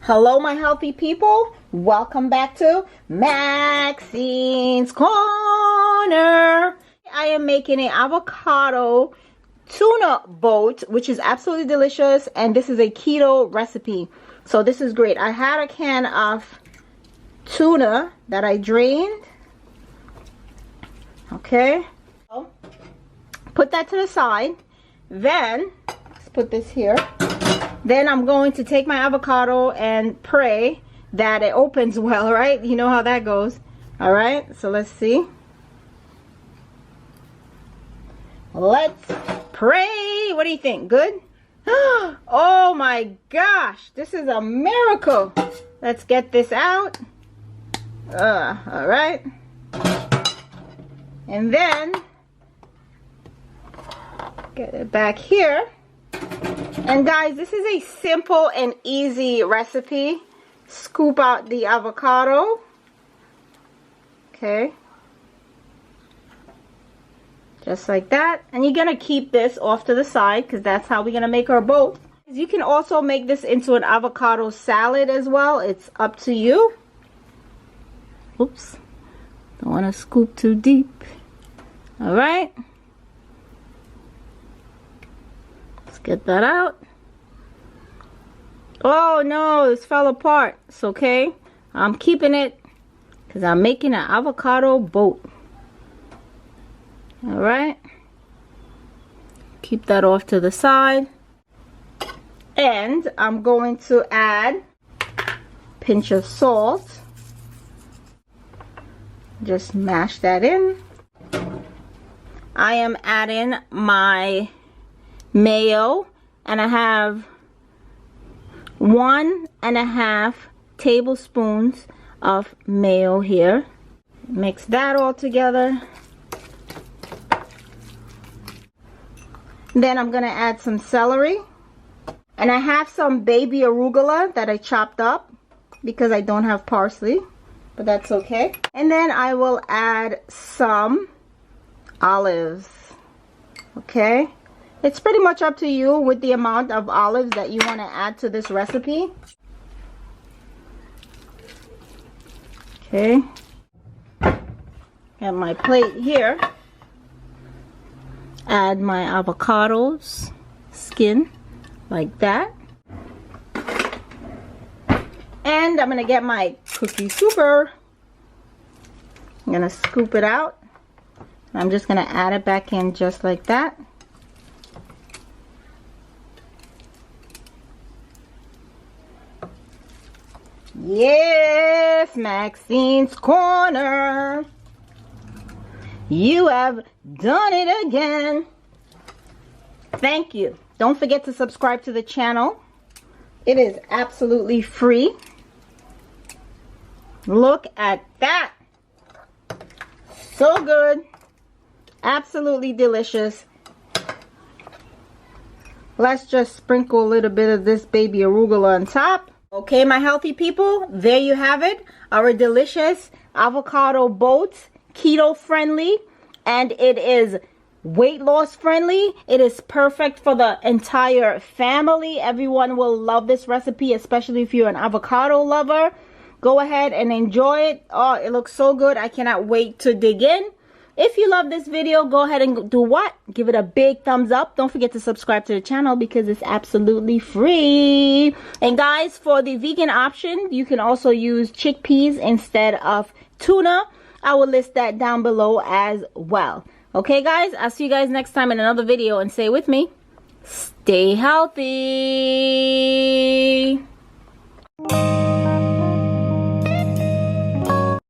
Hello, my healthy people. Welcome back to Maxinescorner. I am making an avocado tuna boat, which is absolutely delicious, and this is a keto recipe. So this is great. I had a can of tuna that I drained. Okay. Put that to the side. Then, let's put this here. Then I'm going to take my avocado and pray that it opens well, right? You know how that goes. All right, so let's see. Let's pray. What do you think? Good? Oh my gosh, this is a miracle. Let's get this out. All right. And then get it back here. And guys, this is a simple and easy recipe. Scoop out the avocado. Okay. Just like that. And you're going to keep this off to the side because that's how we're going to make our boat. You can also make this into an avocado salad as well. It's up to you. Oops. Don't want to scoop too deep. All right. Let's get that out. Oh no, this fell apart. It's okay. I'm keeping it because I'm making an avocado boat. All right. Keep that off to the side. And I'm going to add a pinch of salt. Just mash that in. I am adding my mayo, and I have 1.5 tablespoons of mayo here. Mix that all together. Then I'm gonna add some celery, and I have some baby arugula that I chopped up because I don't have parsley, but that's okay. And then I will add some olives. Okay, it's pretty much up to you with the amount of olives that you want to add to this recipe. Okay, got my plate here. Add my avocados, skin, like that. And I'm gonna get my cookie scooper. I'm gonna scoop it out. I'm just gonna add it back in just like that. Yes, Maxine's Corner. You have done it again. Thank you. Don't forget to subscribe to the channel. It is absolutely free. Look at that. So good. Absolutely delicious. Let's just sprinkle a little bit of this baby arugula on top. Okay, my healthy people, there you have it. Our delicious avocado boat, keto friendly, and it is weight loss friendly. It is perfect for the entire family. Everyone will love this recipe, especially if you're an avocado lover. Go ahead and enjoy it. Oh, it looks so good. I cannot wait to dig in. If you love this video, go ahead and do what? Give it a big thumbs up. Don't forget to subscribe to the channel because it's absolutely free. And guys, for the vegan option, you can also use chickpeas instead of tuna. I will list that down below as well. Okay, guys, I'll see you guys next time in another video, and stay with me. Stay healthy.